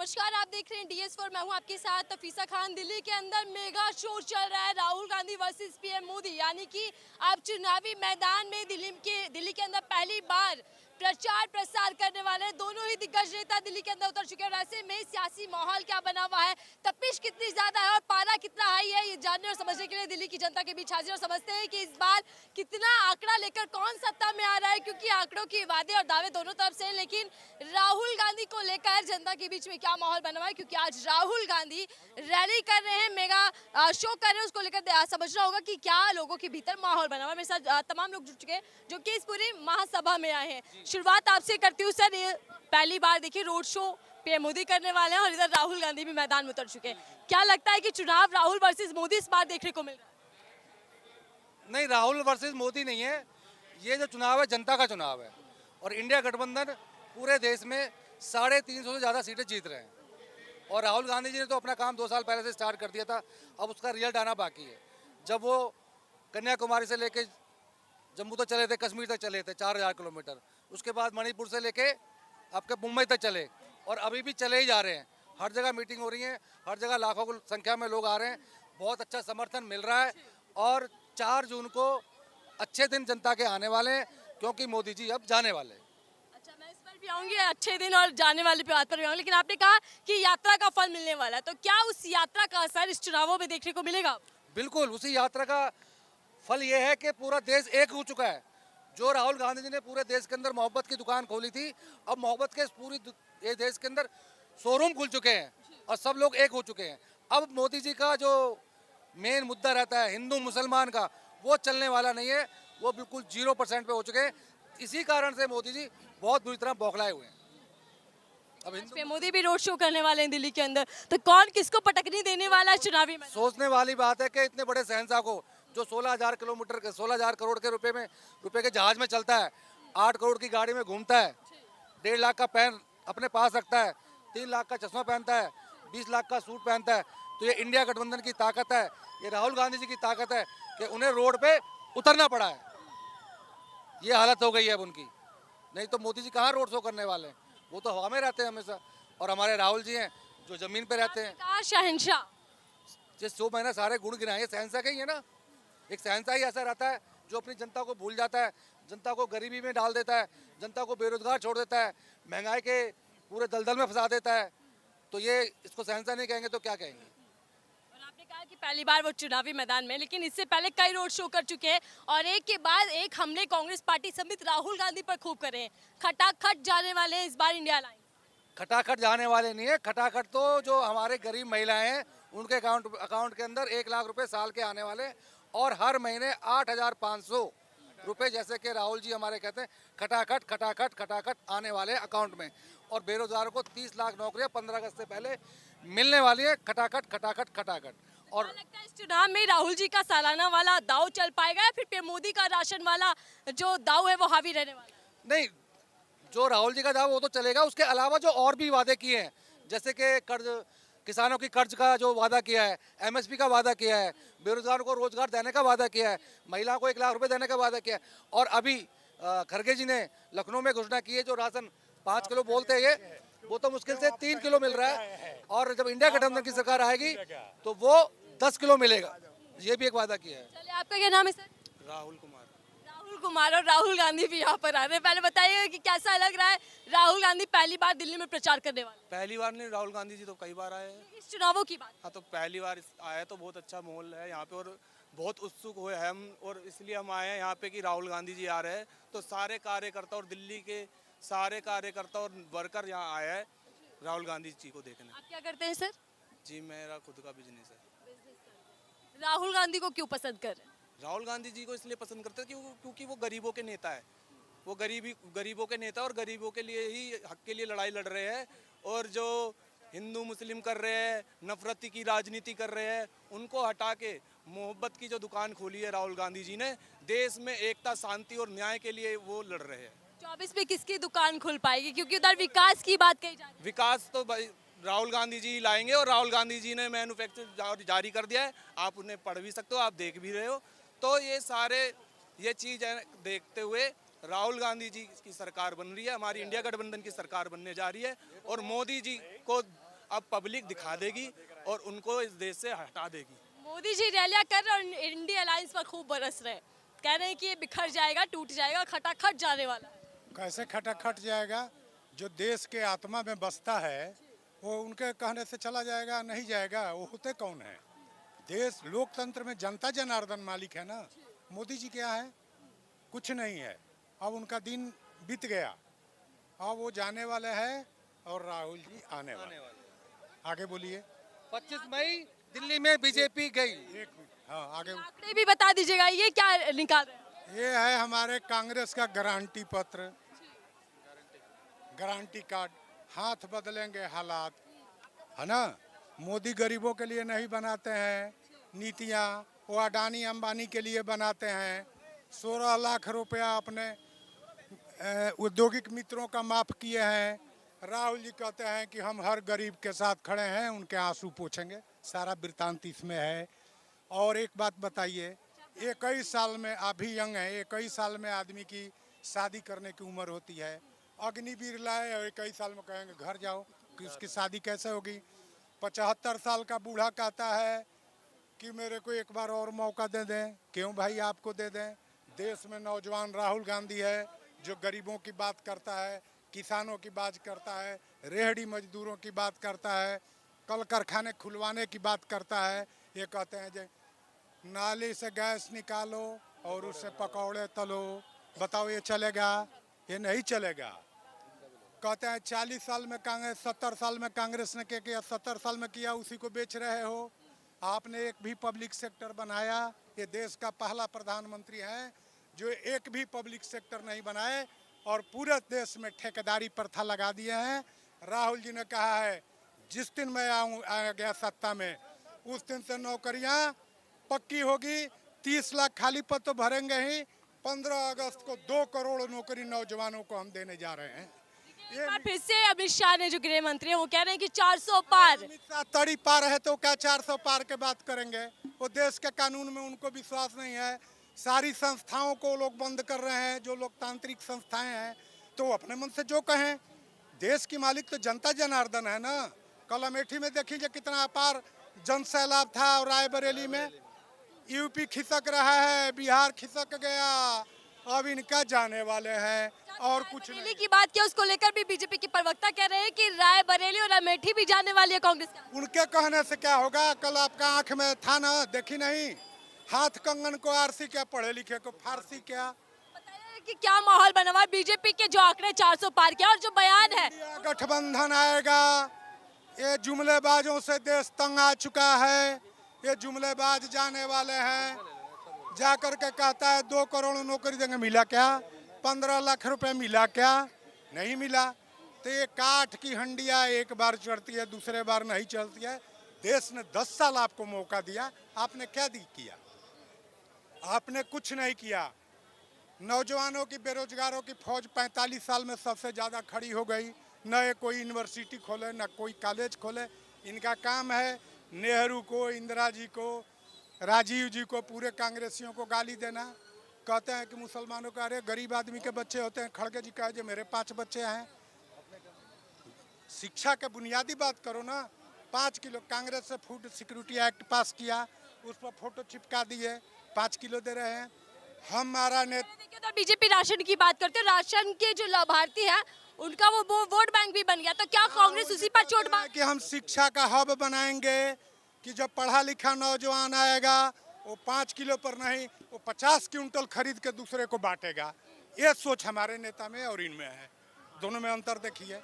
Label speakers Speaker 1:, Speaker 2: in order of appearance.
Speaker 1: नमस्कार, आप देख रहे हैं DS4। मैं हूं आपके साथ तफीसा खान। दिल्ली के अंदर मेगा शो चल रहा है राहुल गांधी वर्सेस पीएम मोदी, यानी कि अब चुनावी मैदान में दिल्ली के अंदर पहली बार प्रचार प्रसार करने वाले दोनों ही दिग्गज नेता दिल्ली के अंदर उतर चुके हैं। वैसे में सियासी माहौल क्या बना हुआ है, तपिश कितनी ज्यादा है और पारा कितना हाई है, ये जानने और समझने के लिए दिल्ली की जनता के बीच हाजिर और समझते हैं कि इस बार कितना आंकड़ा लेकर कौन सत्ता में आ रहा है। क्योंकि आंकड़ों की वादे और दावे दोनों तरफ से हैं, लेकिन राहुल गांधी को लेकर जनता के बीच में क्या माहौल बना हुआ है, क्योंकि आज राहुल गांधी रैली कर रहे हैं, मेगा शो कर रहे हैं। उसको लेकर समझना होगा कि क्या लोगों के भीतर माहौल बना हुआ है। मेरे साथ तमाम लोग जुड़ चुके हैं जो कि इस पूरी महासभा में आए हैं। शुरुआत आपसे करती हूँ सर, ये पहली बार देखिए रोड शो पीएम मोदी करने वाले हैं और इधर राहुल गांधी भी मैदान में उतर चुके हैं। क्या लगता है कि चुनाव राहुल वर्सेस मोदी इस बार देखने को मिल रहा है?
Speaker 2: नहीं, राहुल वर्सेस मोदी नहीं है, ये जो चुनाव है जनता का चुनाव है। और इंडिया गठबंधन पूरे देश में 350 से ज़्यादा सीटें जीत रहे हैं। और राहुल गांधी जी ने तो अपना काम 2 साल पहले से स्टार्ट कर दिया था, अब उसका रिजल्ट आना बाकी है। जब वो कन्याकुमारी से लेके जम्मू तक चले थे, कश्मीर तक चले थे 4000 किलोमीटर, उसके बाद मणिपुर से लेके आपके मुंबई तक चले और अभी भी चले ही जा रहे हैं। हर जगह मीटिंग हो रही है, हर जगह लाखों की संख्या में लोग आ रहे हैं, बहुत अच्छा समर्थन मिल रहा है। और 4 जून को अच्छे दिन जनता के आने वाले हैं, क्योंकि मोदी जी अब जाने वाले हैं।
Speaker 1: अच्छा, मैं इस पर भी आऊंगी, अच्छे दिन और जाने वाले पे बात पर भी आऊंगी, लेकिन आपने कहा कि यात्रा का फल मिलने वाला है, तो क्या उस यात्रा का असर इस चुनावों में देखने को मिलेगा?
Speaker 2: बिल्कुल, उसी यात्रा का फल ये है कि पूरा देश एक हो चुका है। जो राहुल गांधी जी ने पूरे देश के अंदर मोहब्बत की दुकान खोली थी, अब मोहब्बत के ये देश के अंदर शोरूम खुल चुके हैं और सब लोग एक हो चुके हैं। अब मोदी जी का जो मेन मुद्दा रहता है हिंदू मुसलमान का, वो चलने वाला नहीं है, वो बिल्कुल 0% पे हो चुके हैं। इसी कारण से मोदी जी बहुत बुरी तरह बौखलाए हुए हैं। अब
Speaker 1: पे मोदी भी रोड शो करने वाले हैं दिल्ली के अंदर, तो कौन किसको पटकनी देने वाला है चुनावी में?
Speaker 2: सोचने वाली बात है कि इतने बड़े शहंशाह को, जो 16,000 किलोमीटर के 16,000 करोड़ के रुपए के जहाज में चलता है, 8 करोड़ की गाड़ी में घूमता है, 1.5 लाख का पेन अपने पास रखता है, 3 लाख का चश्मा पहनता है, 20 लाख का सूट पहनता है, तो ये इंडिया गठबंधन की ताकत है, ये राहुल गांधी जी की ताकत है कि उन्हें रोड पे उतरना पड़ा है। ये हालत हो गई है अब उनकी, नहीं तो मोदी जी कहाँ रोड शो करने वाले हैं, वो तो हवा में रहते हैं हमेशा। और हमारे राहुल जी हैं जो जमीन पे रहते हैं।
Speaker 1: शहंशाह
Speaker 2: जिस 100 महीना सारे गुण गिनाए शहंशाह के ही है ना। एक शहंशाह ही ऐसा रहता है जो अपनी जनता को भूल जाता है, जनता को गरीबी में डाल देता है, जनता को बेरोजगार छोड़ देता है, महंगाई के पूरे दलदल में फंसा देता है। तो ये इसको शहंशाह नहीं कहेंगे तो क्या कहेंगे?
Speaker 1: और आपने कहा कि पहली बार वो चुनावी मैदान में, लेकिन इससे पहले कई रोड शो कर चुके हैं और एक के बाद एक हमले कांग्रेस पार्टी समेत राहुल गांधी पर खूब करे हैं। खटाखट जाने वाले हैं इस बार इंडिया अलायंस।
Speaker 2: खटाखट जाने वाले नहीं है, खटाखट तो जो हमारे गरीब महिलाएं हैं उनके अकाउंट के अंदर 1 लाख रुपए साल के आने वाले, और हर महीने 8,500 रुपए, जैसे कि राहुल जी हमारे कहते हैं, खटाखट खटाखट खटाखट आने वाले अकाउंट में। और बेरोजगारों को 30 लाख नौकरियां 15 अगस्त से पहले मिलने वाली है। खटाखट खटाखट खटाखट। और
Speaker 1: लगता है इस चुनाव में राहुल जी का सालाना वाला दाव चल पाएगा या फिर पीएम मोदी का राशन वाला जो दाव है वो हावी रहने वाला?
Speaker 2: नहीं, जो राहुल जी का दावा वो तो चलेगा, उसके अलावा जो और भी वादे किए हैं, जैसे कि कर्ज, किसानों की कर्ज का जो वादा किया है, MSP का वादा किया है, बेरोजगारों को रोजगार देने का वादा किया है, महिलाओं को 1 लाख रुपए देने का वादा किया है। और अभी खड़गे जी ने लखनऊ में घोषणा की है, जो राशन 5 किलो बोलते हैं ये, वो तो मुश्किल से 3 किलो मिल रहा है, और जब इंडिया गठबंधन की सरकार आएगी तो वो 10 किलो मिलेगा, ये भी एक वादा किया है।
Speaker 1: चलिए, आपका क्या नाम है सर?
Speaker 3: राहुल कुमार।
Speaker 1: राहुल कुमार और राहुल गांधी भी यहाँ पर आ रहे हैं। पहले बताइए कि कैसा लग रहा है, राहुल गांधी पहली बार दिल्ली में प्रचार करने वाले?
Speaker 3: पहली बार नहीं, राहुल गांधी जी तो कई बार आए हैं।
Speaker 1: इस चुनावों की बात।
Speaker 3: हाँ, तो पहली बार आए तो बहुत अच्छा माहौल है यहाँ पे और बहुत उत्सुक हुए हैं हम, और इसलिए हम आए हैं यहाँ पे कि राहुल गांधी जी आ रहे हैं, तो सारे कार्यकर्ता और दिल्ली के सारे कार्यकर्ता और वर्कर यहाँ आए हैं राहुल गांधी जी को देखने।
Speaker 1: आप क्या करते हैं सर?
Speaker 3: जी, मेरा खुद का बिजनेस है।
Speaker 1: राहुल गांधी को क्यों पसंद कर रहे हैं?
Speaker 3: राहुल गांधी जी को इसलिए पसंद करते हैं क्योंकि वो गरीबों के नेता है। वो गरीबों के नेता और गरीबों के लिए ही, हक के लिए लड़ाई लड़ रहे हैं। और जो हिंदू मुस्लिम कर रहे हैं, नफरती की राजनीति कर रहे हैं, उनको हटा के मोहब्बत की जो दुकान खोली है राहुल गांधी जी ने, देश में एकता, शांति और न्याय के लिए वो लड़ रहे हैं।
Speaker 1: 24 में किसकी दुकान खुल पाएगी, क्योंकि उधर विकास की बात कही जा रही है?
Speaker 3: विकास तो राहुल गांधी जी लाएंगे, और राहुल गांधी जी ने मैन्युफैक्चर जारी कर दिया है, आप उन्हें पढ़ भी सकते हो, आप देख भी रहे हो। तो ये चीज़ देखते हुए राहुल गांधी जी की सरकार बन रही है, हमारी इंडिया गठबंधन की सरकार बनने जा रही है, और मोदी जी को अब पब्लिक दिखा देगी और उनको इस देश से हटा देगी।
Speaker 1: मोदी जी रैलियां कर रहे हैं और इंडिया अलायंस पर खूब बरस रहे हैं, कह रहे हैं कि ये बिखर जाएगा, टूट जाएगा, खटाखट जाने वाला है।
Speaker 4: कैसे खटाखट जाएगा? जो देश के आत्मा में बसता है वो उनके कहने से चला जाएगा? नहीं जाएगा। वो होते कौन है? देश लोकतंत्र में जनता जनार्दन मालिक है ना। मोदी जी क्या है? कुछ नहीं है। अब उनका दिन बीत गया, अब वो जाने वाले हैं और राहुल जी आने वाले। आगे बोलिए।
Speaker 2: 25 मई दिल्ली में बीजेपी गई।
Speaker 4: एक मिनट, हाँ आगे।
Speaker 1: आंकड़े भी बता दीजिएगा, ये क्या निकाल रहे हैं?
Speaker 4: ये है हमारे कांग्रेस का गारंटी पत्र, गारंटी कार्ड। हाथ बदलेंगे हालात, है ना। मोदी गरीबों के लिए नहीं बनाते हैं नीतियाँ, वो अडानी अंबानी के लिए बनाते हैं। 16 लाख रुपया अपने औद्योगिक मित्रों का माफ किए हैं। राहुल जी कहते हैं कि हम हर गरीब के साथ खड़े हैं, उनके आंसू पोंछेंगे। सारा वृत्तांत इसमें है। और एक बात बताइए, 21 साल में, अभी यंग है, 21 साल में आदमी की शादी करने की उम्र होती है। अग्निवीर लाए और 21 साल में कहेंगे घर जाओ, कि उसकी शादी कैसे होगी? 75 साल का बूढ़ा कहता है कि मेरे को एक बार और मौका दे दें। क्यों भाई आपको दे दें? देश में नौजवान राहुल गांधी है जो गरीबों की बात करता है, किसानों की बात करता है, रेहड़ी मजदूरों की बात करता है, कल कारखाने खुलवाने की बात करता है। ये कहते हैं जो नाली से गैस निकालो और उससे पकौड़े तलो, बताओ ये चलेगा? ये नहीं चलेगा। कहते हैं 40 साल में कांग्रेस, 70 साल में कांग्रेस ने क्या किया, 70 साल में किया, उसी को बेच रहे हो। आपने एक भी पब्लिक सेक्टर बनाया? ये देश का पहला प्रधानमंत्री है जो एक भी पब्लिक सेक्टर नहीं बनाए और पूरे देश में ठेकेदारी प्रथा लगा दिए हैं। राहुल जी ने कहा है जिस दिन मैं आ गया सत्ता में उस दिन से नौकरियां पक्की होगी। 30 लाख खाली पद तो भरेंगे ही। 15 अगस्त को 2 करोड़ नौकरी नौजवानों को हम देने जा रहे हैं।
Speaker 1: एक बार फिर से अमित शाह ने, जो गृह मंत्री है, वो कह रहे हैं कि 400 पार।
Speaker 4: अमित शाह तड़ी पार है तो क्या 400 पार के बात करेंगे? वो देश के कानून में उनको विश्वास नहीं है। सारी संस्थाओं को लोग बंद कर रहे हैं, जो लोकतांत्रिक संस्थाएं हैं। तो अपने मन से जो कहें, देश की मालिक तो जनता जनार्दन है ना। कल अमेठी में देखिए कितना अपार जन सैलाब था और रायबरेली में। यूपी खिसक रहा है, बिहार खिसक गया, अब इनका जाने वाले हैं और कुछ नहीं।
Speaker 1: की बात किया, उसको लेकर भी बीजेपी के प्रवक्ता कह रहे हैं कि रायबरेली और अमेठी भी जाने वाली है कांग्रेस का।
Speaker 4: उनके कहने से क्या होगा? कल आपका आंख में था ना, देखी नहीं? हाथ कंगन को आरसी क्या, पढ़े लिखे को फारसी क्या?
Speaker 1: बताइए कि क्या माहौल बना हुआ है? बीजेपी के जो आंकड़े 400 पार के और जो बयान है,
Speaker 4: गठबंधन आएगा। ये जुमलेबाजों से देश तंग आ चुका है। ये जुमलेबाज जाने वाले हैं। जाकर के कहता है 2 करोड़ नौकरी देंगे, मिला क्या? 15 लाख रुपए मिला क्या? नहीं मिला। तो ये काठ की हंडिया एक बार चढ़ती है, दूसरे बार नहीं चलती है। देश ने 10 साल आपको मौका दिया, आपने क्या किया? आपने कुछ नहीं किया। नौजवानों की, बेरोजगारों की फौज 45 साल में सबसे ज़्यादा खड़ी हो गई। न कोई यूनिवर्सिटी खोले, न कोई कॉलेज खोले। इनका काम है नेहरू को, इंदिरा जी को, राजीव जी को, पूरे कांग्रेसियों को गाली देना। कहते हैं कि मुसलमानों का, अरे गरीब आदमी के बच्चे होते हैं। खड़गे जी कहे जो मेरे 5 बच्चे हैं। शिक्षा के बुनियादी बात करो ना। 5 किलो, कांग्रेस से फूड सिक्योरिटी एक्ट पास किया, उस पर फोटो चिपका दिए, 5 किलो दे रहे हैं। हमारा
Speaker 1: देखिए तो बीजेपी राशन की बात करते हैं, राशन के जो लाभार्थी हैं उनका वो वोट बैंक भी बन गया। तो क्या कांग्रेस उसी पर चोट मार
Speaker 4: कि हम शिक्षा का हब बनाएंगे कि जब पढ़ा लिखा नौजवान आएगा वो 5 किलो पर नहीं, वो 50 क्विंटल खरीद के दूसरे को बांटेगा। ये सोच हमारे नेता में और इनमें है। दोनों में अंतर देखिए।